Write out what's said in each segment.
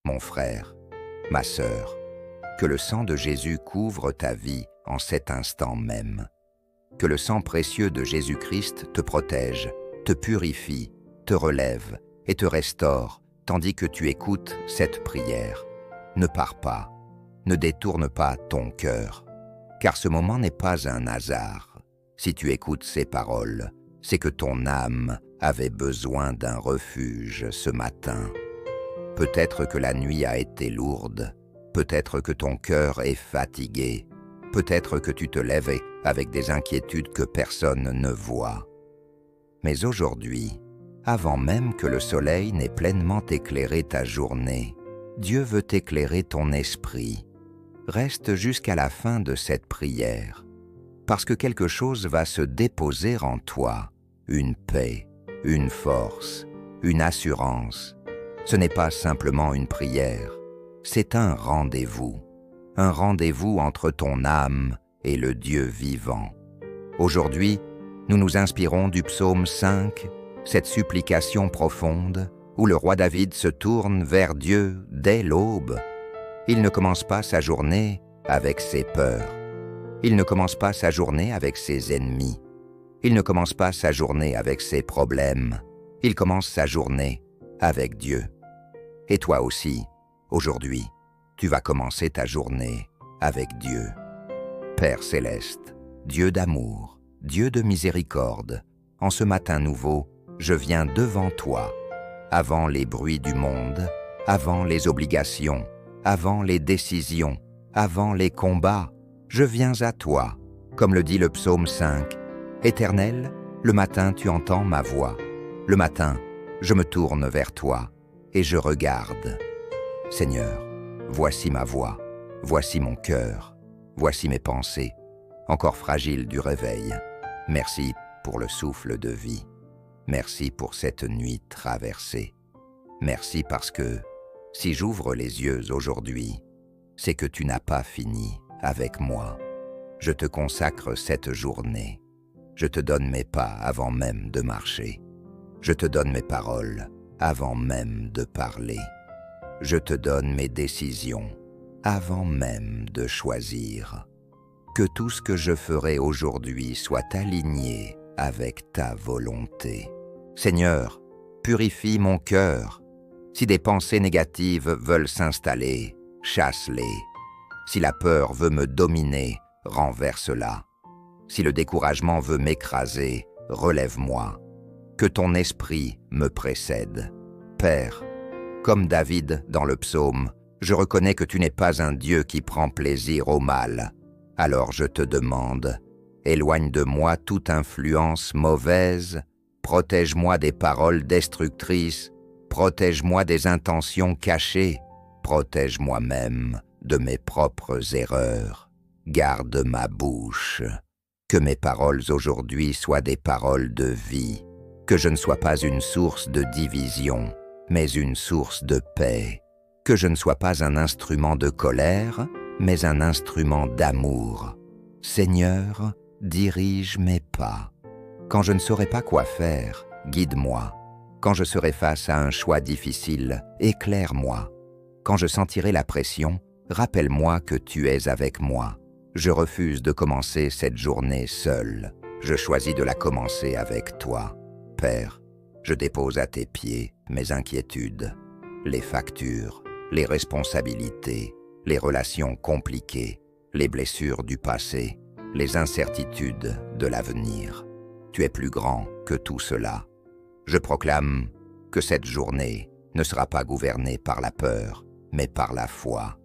Mon frère, ma sœur, que le sang de Jésus couvre ta vie en cet instant même. Que le sang précieux de Jésus-Christ te protège, te purifie, te relève et te restaure, tandis que tu écoutes cette prière. Ne pars pas, ne détourne pas ton cœur, car ce moment n'est pas un hasard. Si tu écoutes ces paroles, c'est que ton âme avait besoin d'un refuge ce matin. Peut-être que la nuit a été lourde, peut-être que ton cœur est fatigué, peut-être que tu te lèves avec des inquiétudes que personne ne voit. Mais aujourd'hui, avant même que le soleil n'ait pleinement éclairé ta journée, Dieu veut éclairer ton esprit. Reste jusqu'à la fin de cette prière, parce que quelque chose va se déposer en toi, une paix, une force, une assurance. Ce n'est pas simplement une prière, c'est un rendez-vous entre ton âme et le Dieu vivant. Aujourd'hui, nous nous inspirons du psaume 5, cette supplication profonde où le roi David se tourne vers Dieu dès l'aube. Il ne commence pas sa journée avec ses peurs. Il ne commence pas sa journée avec ses ennemis. Il ne commence pas sa journée avec ses problèmes. Il commence sa journée avec Dieu. Et toi aussi, aujourd'hui, tu vas commencer ta journée avec Dieu. Père céleste, Dieu d'amour, Dieu de miséricorde, en ce matin nouveau, je viens devant toi, avant les bruits du monde, avant les obligations, avant les décisions, avant les combats, je viens à toi, comme le dit le psaume 5. Éternel, le matin tu entends ma voix. Le matin, je me tourne vers toi et je regarde. Seigneur, voici ma voix, voici mon cœur, voici mes pensées, encore fragiles du réveil. Merci pour le souffle de vie. Merci pour cette nuit traversée. Merci parce que, si j'ouvre les yeux aujourd'hui, c'est que tu n'as pas fini avec moi. Je te consacre cette journée. Je te donne mes pas avant même de marcher. Je te donne mes paroles avant même de parler. Je te donne mes décisions avant même de choisir. Que tout ce que je ferai aujourd'hui soit aligné avec ta volonté. Seigneur, purifie mon cœur. Si des pensées négatives veulent s'installer, chasse-les. Si la peur veut me dominer, renverse-la. Si le découragement veut m'écraser, relève-moi. Que ton esprit me précède. Père, comme David dans le psaume, je reconnais que tu n'es pas un Dieu qui prend plaisir au mal. Alors je te demande, éloigne de moi toute influence mauvaise, protège-moi des paroles destructrices, protège-moi des intentions cachées, protège-moi même de mes propres erreurs. Garde ma bouche, que mes paroles aujourd'hui soient des paroles de vie, que je ne sois pas une source de division, mais une source de paix, que je ne sois pas un instrument de colère, mais un instrument d'amour. Seigneur, dirige mes pas. Quand je ne saurai pas quoi faire, guide-moi. Quand je serai face à un choix difficile, éclaire-moi. Quand je sentirai la pression, rappelle-moi que tu es avec moi. Je refuse de commencer cette journée seul. Je choisis de la commencer avec toi. Père, je dépose à tes pieds mes inquiétudes, les factures, les responsabilités, les relations compliquées, les blessures du passé, les incertitudes de l'avenir. Tu es plus grand que tout cela. Je proclame que cette journée ne sera pas gouvernée par la peur, mais par la foi.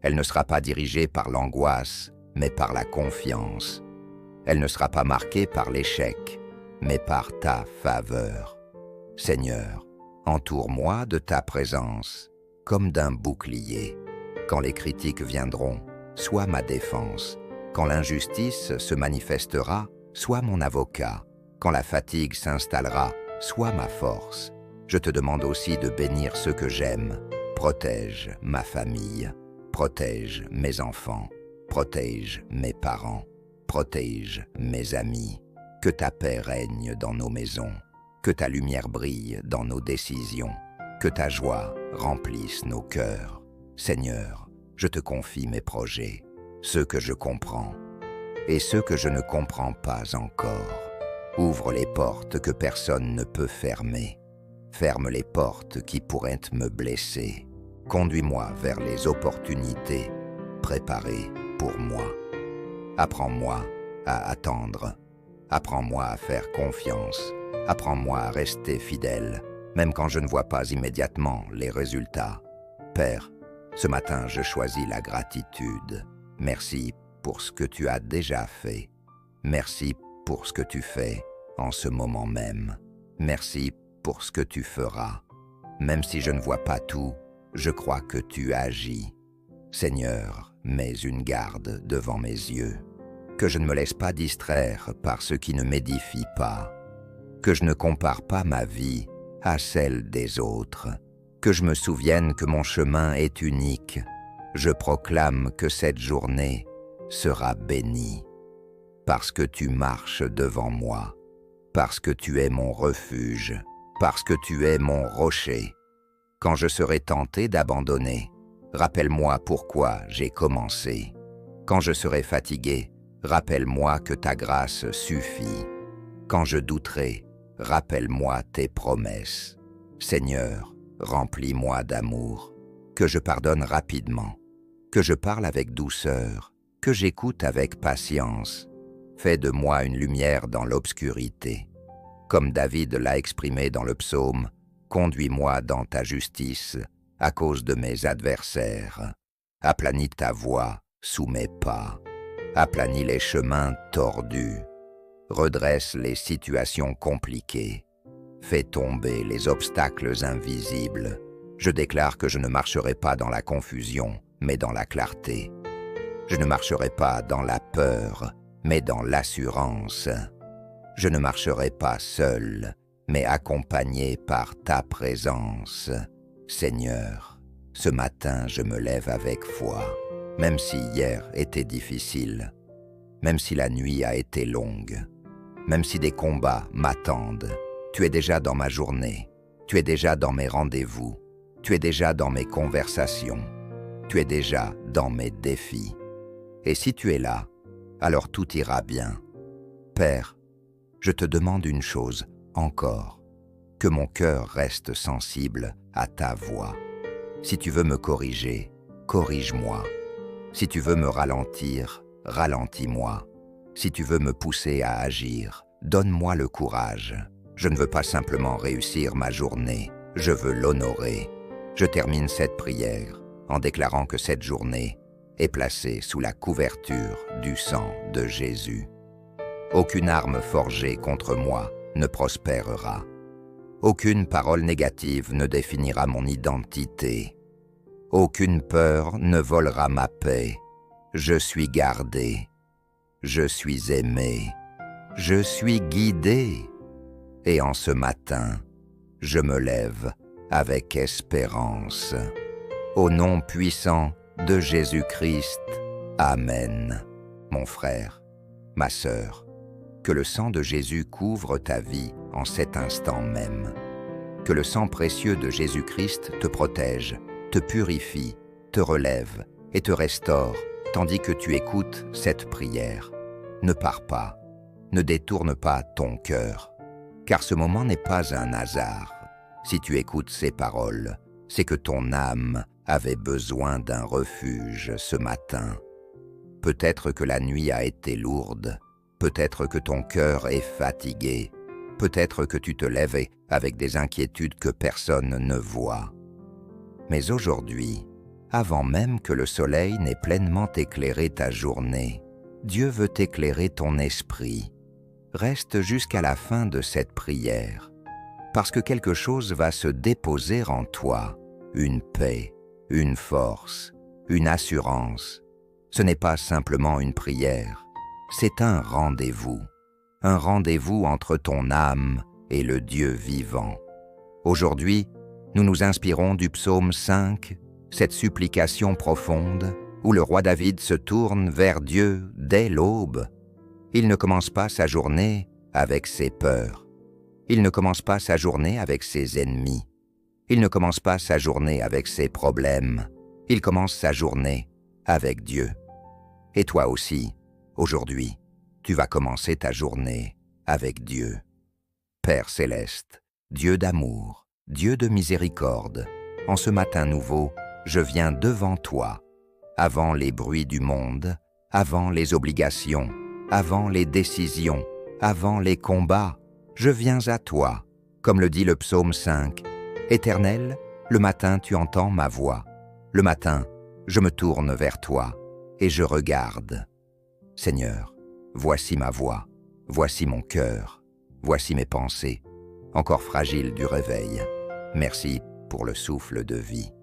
Elle ne sera pas dirigée par l'angoisse, mais par la confiance. Elle ne sera pas marquée par l'échec, mais par ta faveur. Seigneur, entoure-moi de ta présence, comme d'un bouclier. Quand les critiques viendront, sois ma défense. Quand l'injustice se manifestera, sois mon avocat. Quand la fatigue s'installera, sois ma force. Je te demande aussi de bénir ceux que j'aime. Protège ma famille, protège mes enfants, protège mes parents, protège mes amis. Que ta paix règne dans nos maisons, que ta lumière brille dans nos décisions. Que ta joie remplisse nos cœurs. Seigneur, je te confie mes projets, ceux que je comprends et ceux que je ne comprends pas encore. Ouvre les portes que personne ne peut fermer. Ferme les portes qui pourraient me blesser. Conduis-moi vers les opportunités préparées pour moi. Apprends-moi à attendre. Apprends-moi à faire confiance. Apprends-moi à rester fidèle, même quand je ne vois pas immédiatement les résultats. Père, ce matin, je choisis la gratitude. Merci pour ce que tu as déjà fait. Merci pour ce que tu fais en ce moment même. Merci pour ce que tu feras. Même si je ne vois pas tout, je crois que tu agis. Seigneur, mets une garde devant mes yeux. Que je ne me laisse pas distraire par ce qui ne m'édifie pas. Que je ne compare pas ma vie à celle des autres. Que je me souvienne que mon chemin est unique. Je proclame que cette journée sera bénie. Parce que tu marches devant moi. Parce que tu es mon refuge. Parce que tu es mon rocher. Quand je serai tenté d'abandonner, rappelle-moi pourquoi j'ai commencé. Quand je serai fatigué, rappelle-moi que ta grâce suffit. Quand je douterai, rappelle-moi tes promesses. Seigneur, remplis-moi d'amour, que je pardonne rapidement, que je parle avec douceur, que j'écoute avec patience. Fais de moi une lumière dans l'obscurité. Comme David l'a exprimé dans le psaume, conduis-moi dans ta justice à cause de mes adversaires. Aplanis ta voie sous mes pas. Aplanis les chemins tordus. Redresse les situations compliquées. Fais tomber les obstacles invisibles. Je déclare que je ne marcherai pas dans la confusion, mais dans la clarté. Je ne marcherai pas dans la peur, mais dans l'assurance. Je ne marcherai pas seul, mais accompagné par ta présence. Seigneur, ce matin je me lève avec foi, même si hier était difficile, même si la nuit a été longue, même si des combats m'attendent. Tu es déjà dans ma journée, tu es déjà dans mes rendez-vous, tu es déjà dans mes conversations, tu es déjà dans mes défis. Et si tu es là, alors tout ira bien. Père, je te demande une chose encore, que mon cœur reste sensible à ta voix. Si tu veux me corriger, corrige-moi. Si tu veux me ralentir, ralentis-moi. Si tu veux me pousser à agir, donne-moi le courage. Je ne veux pas simplement réussir ma journée, je veux l'honorer. Je termine cette prière en déclarant que cette journée est placée sous la couverture du sang de Jésus. Aucune arme forgée contre moi ne prospérera. Aucune parole négative ne définira mon identité. Aucune peur ne volera ma paix. Je suis gardé. Je suis aimé. Je suis guidé. Et en ce matin, je me lève avec espérance. Au nom puissant de Jésus-Christ. Amen. Mon frère, ma sœur, que le sang de Jésus couvre ta vie en cet instant même. Que le sang précieux de Jésus-Christ te protège, te purifie, te relève et te restaure, tandis que tu écoutes cette prière. Ne pars pas, ne détourne pas ton cœur, car ce moment n'est pas un hasard. Si tu écoutes ces paroles, c'est que ton âme avait besoin d'un refuge ce matin. Peut-être que la nuit a été lourde, peut-être que ton cœur est fatigué, peut-être que tu te lèves avec des inquiétudes que personne ne voit. Mais aujourd'hui, avant même que le soleil n'ait pleinement éclairé ta journée, Dieu veut éclairer ton esprit. Reste jusqu'à la fin de cette prière, parce que quelque chose va se déposer en toi, une paix, une force, une assurance. Ce n'est pas simplement une prière, c'est un rendez-vous entre ton âme et le Dieu vivant. Aujourd'hui, nous nous inspirons du psaume 5, cette supplication profonde où le roi David se tourne vers Dieu dès l'aube. Il ne commence pas sa journée avec ses peurs. Il ne commence pas sa journée avec ses ennemis. Il ne commence pas sa journée avec ses problèmes, il commence sa journée avec Dieu. Et toi aussi, aujourd'hui, tu vas commencer ta journée avec Dieu. Père céleste, Dieu d'amour, Dieu de miséricorde, en ce matin nouveau, je viens devant toi, avant les bruits du monde, avant les obligations, avant les décisions, avant les combats, je viens à toi, comme le dit le psaume 5. Éternel, le matin tu entends ma voix. Le matin, je me tourne vers toi et je regarde. Seigneur, voici ma voix, voici mon cœur, voici mes pensées, encore fragiles du réveil. Merci pour le souffle de vie.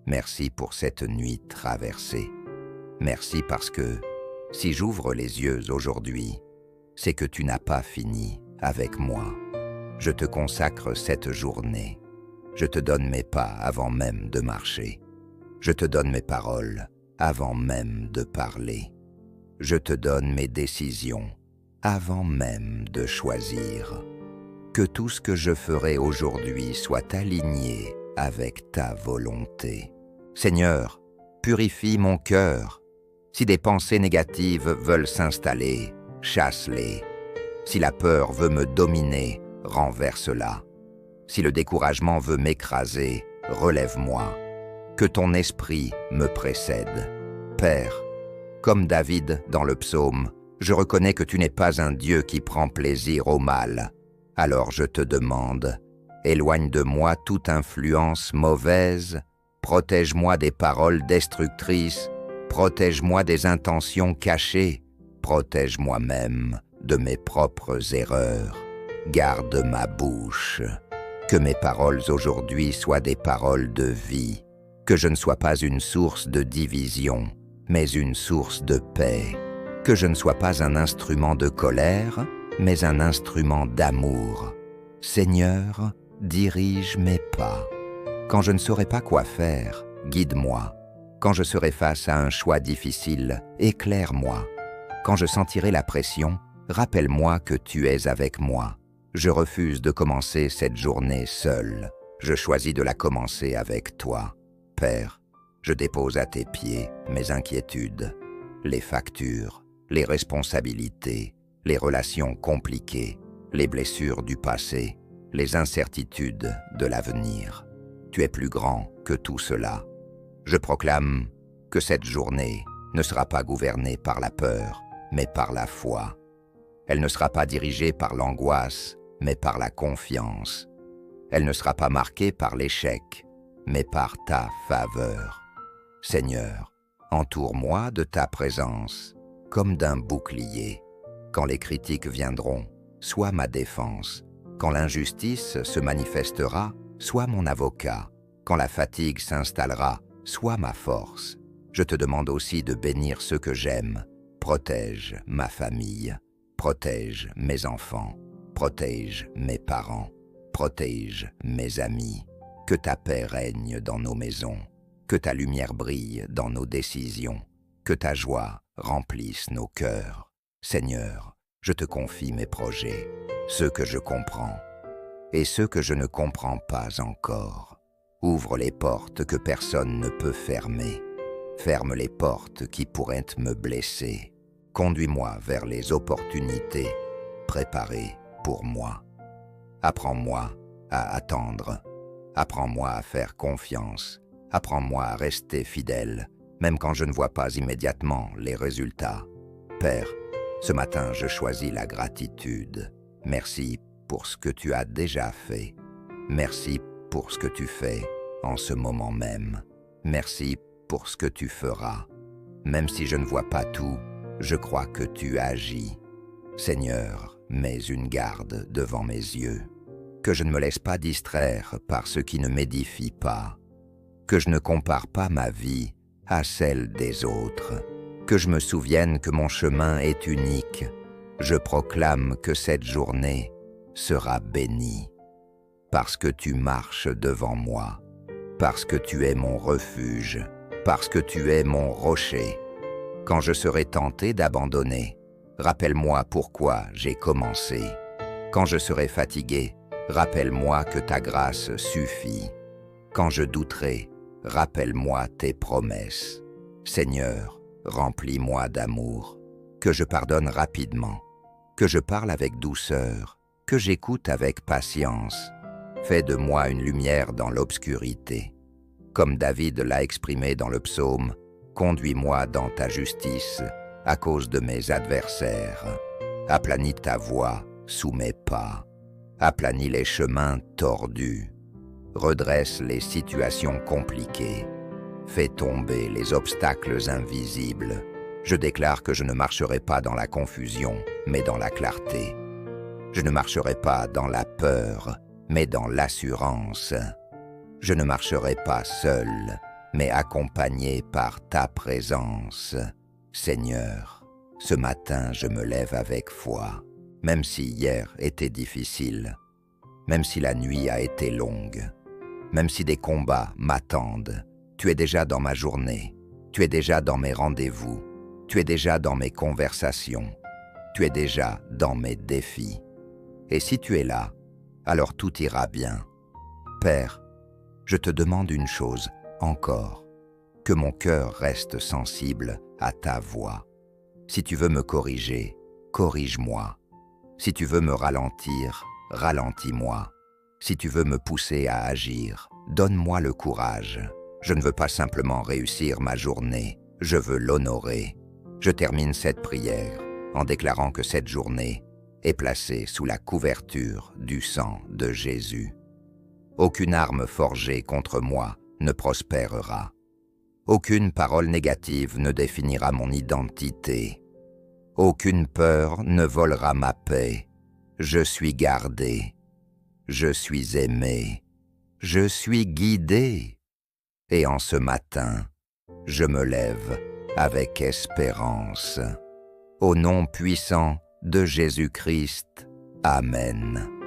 Merci pour cette nuit traversée. Merci parce que, si j'ouvre les yeux aujourd'hui, c'est que tu n'as pas fini avec moi. Je te consacre cette journée. Je te donne mes pas avant même de marcher. Je te donne mes paroles avant même de parler. Je te donne mes décisions avant même de choisir. Que tout ce que je ferai aujourd'hui soit aligné avec ta volonté. Seigneur, purifie mon cœur. Si des pensées négatives veulent s'installer, chasse-les. Si la peur veut me dominer, renverse-la. Si le découragement veut m'écraser, relève-moi. Que ton esprit me précède. Père, comme David dans le psaume, je reconnais que tu n'es pas un Dieu qui prend plaisir au mal. Alors je te demande, éloigne de moi toute influence mauvaise, protège-moi des paroles destructrices, protège-moi des intentions cachées, protège-moi même de mes propres erreurs. Garde ma bouche. Que mes paroles aujourd'hui soient des paroles de vie, que je ne sois pas une source de division, mais une source de paix, que je ne sois pas un instrument de colère, mais un instrument d'amour. Seigneur, dirige mes pas. Quand je ne saurai pas quoi faire, guide-moi. Quand je serai face à un choix difficile, éclaire-moi. Quand je sentirai la pression, rappelle-moi que tu es avec moi. Je refuse de commencer cette journée seul. Je choisis de la commencer avec toi. Père, je dépose à tes pieds mes inquiétudes, les factures, les responsabilités, les relations compliquées, les blessures du passé, les incertitudes de l'avenir. Tu es plus grand que tout cela. Je proclame que cette journée ne sera pas gouvernée par la peur, mais par la foi. Elle ne sera pas dirigée par l'angoisse, mais par la confiance. Elle ne sera pas marquée par l'échec, mais par ta faveur. Seigneur, entoure-moi de ta présence, comme d'un bouclier. Quand les critiques viendront, sois ma défense. Quand l'injustice se manifestera, sois mon avocat. Quand la fatigue s'installera, sois ma force. Je te demande aussi de bénir ceux que j'aime. Protège ma famille, protège mes enfants, protège mes parents, protège mes amis. Que ta paix règne dans nos maisons, que ta lumière brille dans nos décisions, que ta joie remplisse nos cœurs. Seigneur, je te confie mes projets, ceux que je comprends et ceux que je ne comprends pas encore. Ouvre les portes que personne ne peut fermer. Ferme les portes qui pourraient me blesser. Conduis-moi vers les opportunités préparées pour moi. Apprends-moi à attendre. Apprends-moi à faire confiance. Apprends-moi à rester fidèle, même quand je ne vois pas immédiatement les résultats. Père, ce matin, je choisis la gratitude. Merci pour ce que tu as déjà fait. Merci pour ce que tu fais en ce moment même. Merci pour ce que tu feras. Même si je ne vois pas tout, je crois que tu agis. Seigneur, mets une garde devant mes yeux. Que je ne me laisse pas distraire par ce qui ne m'édifie pas. Que je ne compare pas ma vie à celle des autres. Que je me souvienne que mon chemin est unique. Je proclame que cette journée sera bénie. Parce que tu marches devant moi. Parce que tu es mon refuge. Parce que tu es mon rocher. Quand je serai tenté d'abandonner, rappelle-moi pourquoi j'ai commencé. Quand je serai fatigué, rappelle-moi que ta grâce suffit. Quand je douterai, rappelle-moi tes promesses. Seigneur, remplis-moi d'amour, que je pardonne rapidement, que je parle avec douceur, que j'écoute avec patience. Fais de moi une lumière dans l'obscurité. Comme David l'a exprimé dans le psaume, conduis-moi dans ta justice à cause de mes adversaires. Aplanis ta voie sous mes pas. Aplanis les chemins tordus. Redresse les situations compliquées. Fais tomber les obstacles invisibles. Je déclare que je ne marcherai pas dans la confusion, mais dans la clarté. Je ne marcherai pas dans la peur, mais dans l'assurance. Je ne marcherai pas seul, mais accompagné par ta présence. Seigneur, ce matin je me lève avec foi, même si hier était difficile, même si la nuit a été longue, même si des combats m'attendent. Tu es déjà dans ma journée, tu es déjà dans mes rendez-vous, tu es déjà dans mes conversations, tu es déjà dans mes défis. Et si tu es là, alors tout ira bien. Père, je te demande une chose encore, que mon cœur reste sensible à ta voix. Si tu veux me corriger, corrige-moi. Si tu veux me ralentir, ralentis-moi. Si tu veux me pousser à agir, donne-moi le courage. Je ne veux pas simplement réussir ma journée, je veux l'honorer. Je termine cette prière en déclarant que cette journée est placée sous la couverture du sang de Jésus. Aucune arme forgée contre moi ne prospérera. Aucune parole négative ne définira mon identité. Aucune peur ne volera ma paix. Je suis gardé. Je suis aimé. Je suis guidé. Et en ce matin, je me lève avec espérance. Au nom puissant de Jésus-Christ. Amen.